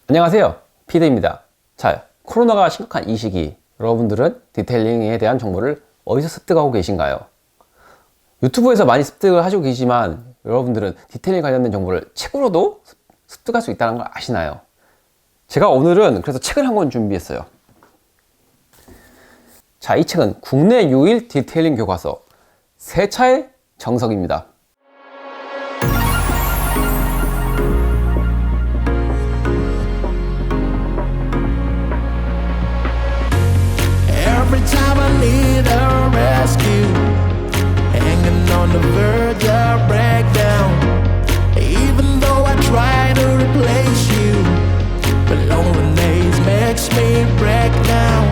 안녕하세요, 피드입니다. 자, 코로나가 심각한 이 시기, 여러분들은 디테일링에 대한 정보를 어디서 습득하고 계신가요? 유튜브에서 많이 습득을 하시고 계시지만 여러분들은 디테일링 관련된 정보를 책으로도 습득할 수 있다는 걸 아시나요? 제가 오늘은 그래서 책을 한 권 준비했어요. 자, 이 책은 국내 유일 디테일링 교과서 세차의 정석입니다. Every time I need a rescue, hanging on the verge of breakdown. Even though I try to replace you, but loneliness makes me break down.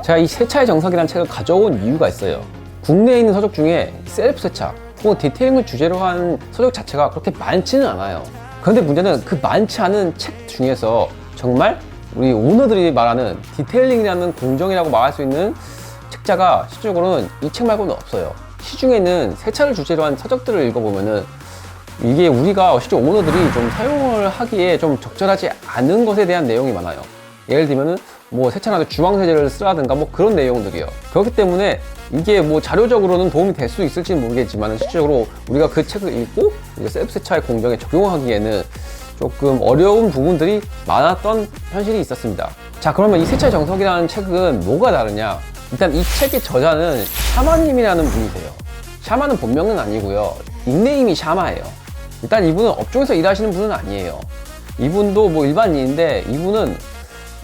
제가 이 세차의 정석이라는 책을 가져온 이유가 있어요. 국내에 있는 서적 중에 셀프 세차 혹은 디테일링을 주제로 한 서적 자체가 그렇게 많지는 않아요. 그런데 문제는 그 많지 않은 책 중에서 정말 우리 오너들이 말하는 디테일링이라는 공정이라고 말할 수 있는 책자가 실질적으로는 이 책 말고는 없어요. 시중에 있는 세차를 주제로 한 서적들을 읽어보면은 이게 우리가 실제 오너들이 좀 사용을 하기에 좀 적절하지 않은 것에 대한 내용이 많아요. 예를 들면은 뭐 세차나 주황세제를 쓰라든가 뭐 그런 내용들이요. 그렇기 때문에 이게 뭐 자료적으로는 도움이 될 수 있을지는 모르겠지만 실질적으로 우리가 그 책을 읽고 셀프 세차의 공정에 적용하기에는 조금 어려운 부분들이 많았던 현실이 있었습니다. 자, 그러면 이 세차의 정석이라는 책은 뭐가 다르냐? 일단 이 책의 저자는 샤마님이라는 분이세요. 샤마는 본명은 아니고요, 닉네임이 샤마예요. 일단 이분은 업종에서 일하시는 분은 아니에요. 이분도 뭐 일반인인데 이분은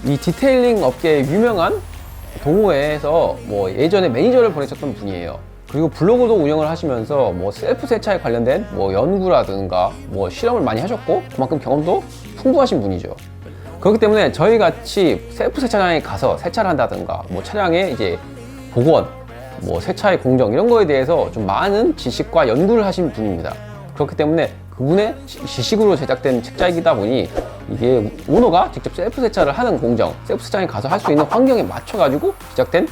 이 디테일링 업계의 유명한 동호회에서 뭐 예전에 매니저를 보내셨던 분이에요. 그리고 블로그도 운영을 하시면서 뭐 셀프 세차에 관련된 뭐 연구라든가 뭐 실험을 많이 하셨고 그만큼 경험도 풍부하신 분이죠. 그렇기 때문에 저희 같이 셀프 세차장에 가서 세차를 한다든가 뭐 차량의 이제 복원, 뭐 세차의 공정 이런 거에 대해서 좀 많은 지식과 연구를 하신 분입니다. 그렇기 때문에 그분의 지식으로 제작된 책자이기다 보니 이게 오너가 직접 셀프 세차를 하는 공정, 셀프 세차장에 가서 할 수 있는 환경에 맞춰가지고 제작된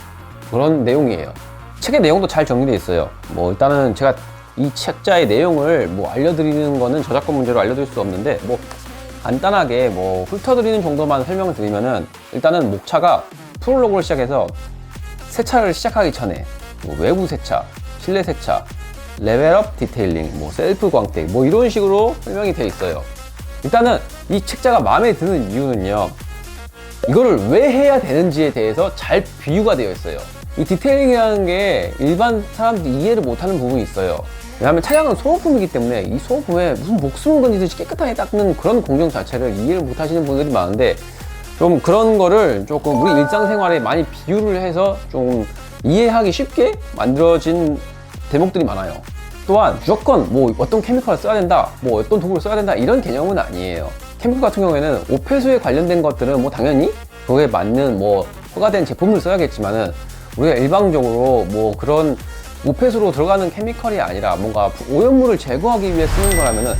그런 내용이에요. 책의 내용도 잘 정리되어 있어요. 뭐 일단은 제가 이 책자의 내용을 뭐 알려드리는 거는 저작권 문제로 알려드릴 수 없는데 뭐 간단하게 뭐 훑어드리는 정도만 설명을 드리면은 일단은 목차가 프롤로그를 시작해서 세차를 시작하기 전에 뭐 외부 세차, 실내 세차, 레벨업 디테일링, 뭐 셀프 광택 뭐 이런 식으로 설명이 되어 있어요. 일단은 이 책자가 마음에 드는 이유는요, 이거를 왜 해야 되는지에 대해서 잘 비유가 되어 있어요. 이 디테일링이라는 게 일반 사람들이 이해를 못하는 부분이 있어요. 왜냐하면 차량은 소모품이기 때문에 이 소모품에 무슨 목숨을 건지듯이 깨끗하게 닦는 그런 공정 자체를 이해를 못하시는 분들이 많은데 좀 그런 거를 조금 우리 일상생활에 많이 비유를 해서 좀 이해하기 쉽게 만들어진 대목들이 많아요. 또한 무조건 뭐 어떤 케미컬을 써야 된다, 뭐 어떤 도구를 써야 된다 이런 개념은 아니에요. 케미컬 같은 경우에는 오폐수에 관련된 것들은 뭐 당연히 그거에 맞는 뭐 허가된 제품을 써야겠지만은 우리가 일방적으로 뭐 그런 오폐수로 들어가는 케미컬이 아니라 뭔가 오염물을 제거하기 위해 쓰는 거라면은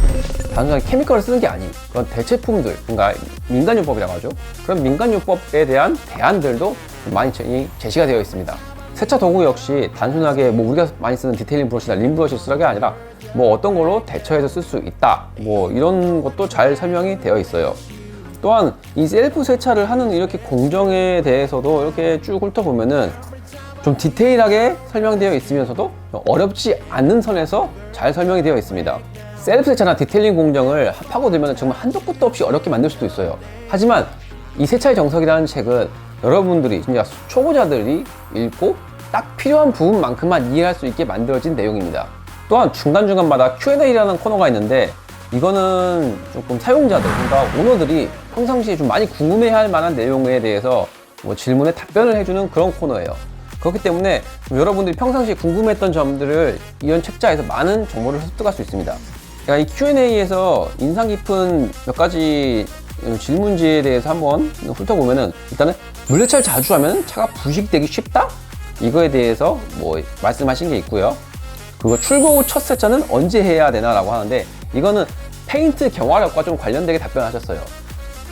단순하게 케미컬을 쓰는 게 아닌 그런 대체품들, 그러니까 민간요법이라고 하죠. 그런 민간요법에 대한 대안들도 많이 제시가 되어 있습니다. 세차 도구 역시 단순하게 뭐 우리가 많이 쓰는 디테일링 브러쉬나 림 브러쉬를 쓰는 게 아니라 뭐 어떤 걸로 대처해서 쓸 수 있다, 뭐 이런 것도 잘 설명이 되어 있어요. 또한 이 셀프 세차를 하는 이렇게 공정에 대해서도 이렇게 쭉 훑어보면은 좀 디테일하게 설명되어 있으면서도 어렵지 않는 선에서 잘 설명이 되어 있습니다. 셀프 세차나 디테일링 공정을 파고들면 정말 한도 끝도 없이 어렵게 만들 수도 있어요. 하지만 이 세차의 정석이라는 책은 여러분들이 진짜 초보자들이 읽고 딱 필요한 부분만큼만 이해할 수 있게 만들어진 내용입니다. 또한 중간중간마다 Q&A라는 코너가 있는데 이거는 조금 사용자들, 그러니까 오너들이 평상시에 좀 많이 궁금해할 만한 내용에 대해서 뭐 질문에 답변을 해주는 그런 코너예요. 그렇기 때문에 여러분들이 평상시에 궁금했던 점들을 이런 책자에서 많은 정보를 습득할 수 있습니다. 이 Q&A에서 인상 깊은 몇 가지 질문지에 대해서 한번 훑어보면은 일단은 물세차를 자주 하면 차가 부식되기 쉽다? 이거에 대해서 뭐 말씀하신 게 있고요. 그리고 출고 후 첫 세차는 언제 해야 되나 라고 하는데 이거는 페인트 경화력과 좀 관련되게 답변하셨어요.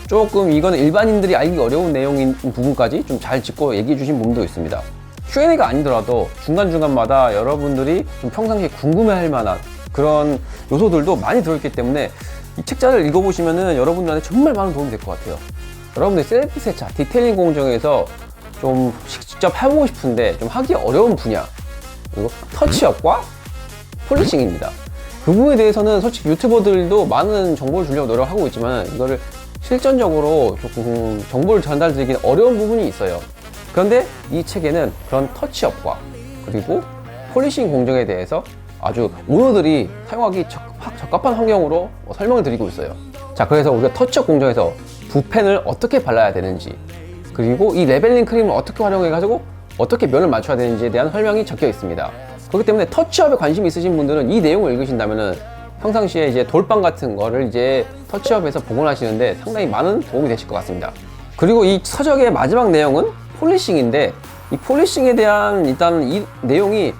조금 이거는 일반인들이 알기 어려운 내용인 부분까지 좀 잘 짚고 얘기해 주신 부분도 있습니다. Q&A가 아니더라도 중간중간마다 여러분들이 좀 평상시에 궁금해할 만한 그런 요소들도 많이 들어있기 때문에 이 책자를 읽어보시면은 여러분들한테 정말 많은 도움이 될 것 같아요. 여러분들 셀프 세차, 디테일링 공정에서 좀 직접 해보고 싶은데 좀 하기 어려운 분야, 그리고 터치업과 폴리싱입니다. 그 부분에 대해서는 솔직히 유튜버들도 많은 정보를 주려고 노력하고 있지만 이거를 실전적으로 조금 정보를 전달드리기는 어려운 부분이 있어요. 그런데 이 책에는 그런 터치업과 그리고 폴리싱 공정에 대해서 아주 오너들이 사용하기 적합한 환경으로 설명을 드리고 있어요. 자, 그래서 우리가 터치업 공정에서 붓펜을 어떻게 발라야 되는지, 그리고 이 레벨링 크림을 어떻게 활용해가지고 어떻게 면을 맞춰야 되는지에 대한 설명이 적혀 있습니다. 그렇기 때문에 터치업에 관심이 있으신 분들은 이 내용을 읽으신다면은 평상시에 이제 돌빵 같은 거를 이제 터치업에서 복원하시는데 상당히 많은 도움이 되실 것 같습니다. 그리고 이 서적의 마지막 내용은 폴리싱인데, 이 폴리싱에 대한 일단 이 내용이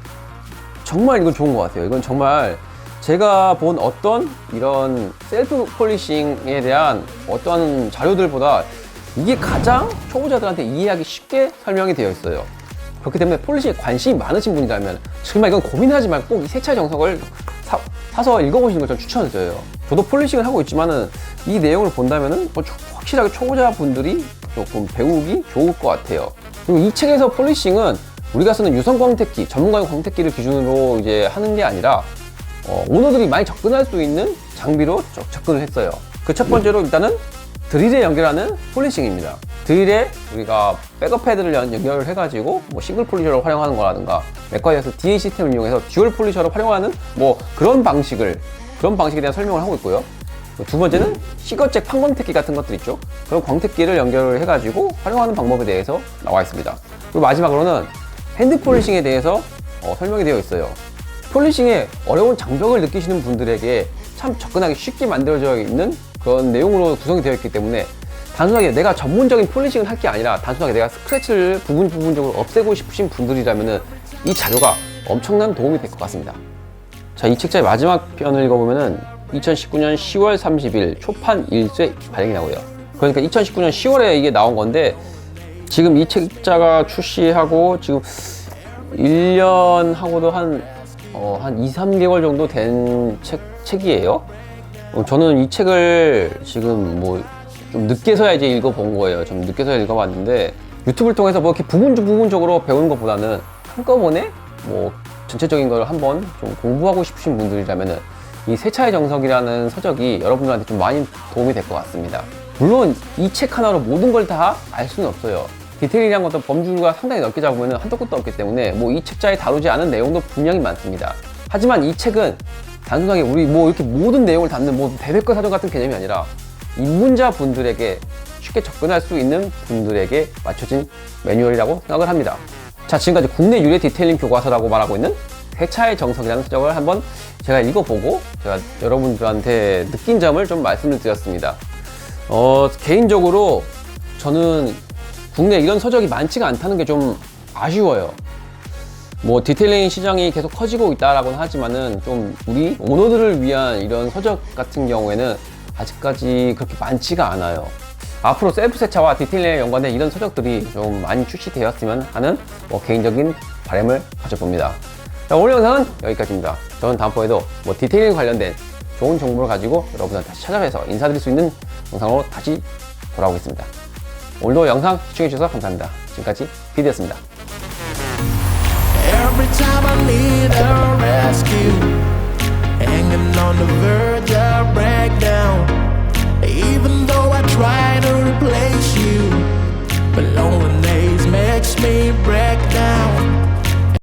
정말 이건 좋은 것 같아요. 이건 정말 제가 본 어떤 이런 셀프 폴리싱에 대한 어떤 자료들보다 이게 가장 초보자들한테 이해하기 쉽게 설명이 되어 있어요. 그렇기 때문에 폴리싱에 관심이 많으신 분이라면 정말 이건 고민하지 말고 꼭 이 세차의 정석을 사서 읽어보시는 걸 전 추천드려요. 저도 폴리싱을 하고 있지만은 이 내용을 본다면은 확실하게 초보자분들이 조금 배우기 좋을 것 같아요. 그리고 이 책에서 폴리싱은 우리가 쓰는 유선 광택기, 전문가용 광택기를 기준으로 이제 하는 게 아니라 오너들이 많이 접근할 수 있는 장비로 접근을 했어요. 그 첫 번째로 일단은 드릴에 연결하는 폴리싱입니다. 드릴에 우리가 백업 패드를 연결을 해가지고 뭐 싱글 폴리셔를 활용하는 거라든가 맥과이어서 DA 시스템을 이용해서 듀얼 폴리셔를 활용하는 뭐 그런 방식에 대한 설명을 하고 있고요. 두 번째는 시거잭 판광택기 같은 것들 있죠. 그런 광택기를 연결을 해가지고 활용하는 방법에 대해서 나와 있습니다. 그리고 마지막으로는 핸드 폴리싱에 대해서 설명이 되어 있어요. 폴리싱에 어려운 장벽을 느끼시는 분들에게 참 접근하기 쉽게 만들어져 있는 그런 내용으로 구성이 되어 있기 때문에 단순하게 내가 전문적인 폴리싱을 할 게 아니라 단순하게 내가 스크래치를 부분적으로 없애고 싶으신 분들이라면은 이 자료가 엄청난 도움이 될 것 같습니다. 자, 이 책자의 마지막 편을 읽어보면은 2019년 10월 30일 초판 1쇄 발행이 나고요. 그러니까 2019년 10월에 이게 나온 건데 지금 이 책자가 출시하고 지금 1년 하고도 한 2, 3개월 정도 된 책이에요. 저는 이 책을 지금 뭐 좀 늦게서야 이제 읽어본 거예요. 좀 늦게서야 읽어봤는데 유튜브를 통해서 뭐 이렇게 부분적으로 배우는 것보다는 한꺼번에 뭐 전체적인 걸 한번 좀 공부하고 싶으신 분들이라면은 이 세차의 정석이라는 서적이 여러분들한테 좀 많이 도움이 될 것 같습니다. 물론 이 책 하나로 모든 걸 다 알 수는 없어요. 디테일이란 것도 범주가 상당히 넓게 잡으면 한도 끝도 없기 때문에 뭐 이 책자에 다루지 않은 내용도 분명히 많습니다. 하지만 이 책은 단순하게 우리 뭐 이렇게 모든 내용을 담는 뭐 대백과 사전 같은 개념이 아니라 입문자 분들에게 쉽게 접근할 수 있는 분들에게 맞춰진 매뉴얼이라고 생각을 합니다. 자, 지금까지 국내 유래 디테일링 교과서라고 말하고 있는 세차의 정석이라는 서적을 한번 제가 읽어보고 제가 여러분들한테 느낀 점을 좀 말씀을 드렸습니다. 개인적으로 저는 국내에 이런 서적이 많지가 않다는 게 좀 아쉬워요. 뭐 디테일링 시장이 계속 커지고 있다라고는 하지만은 좀 우리 오너들을 위한 이런 서적 같은 경우에는 아직까지 그렇게 많지가 않아요. 앞으로 셀프 세차와 디테일링에 연관된 이런 서적들이 좀 많이 출시되었으면 하는 뭐 개인적인 바람을 가져봅니다. 자, 오늘 영상은 여기까지입니다. 저는 다음번에도 뭐 디테일링 관련된 좋은 정보를 가지고 여러분한테 다시 찾아뵈서 인사드릴 수 있는 영상으로 다시 돌아오겠습니다. 오늘도 영상 시청해주셔서 감사합니다. 지금까지 비디였습니다. Every time I need a rescue, hanging on the verge of breakdown. Even though I try to replace you, but loneliness makes me break down.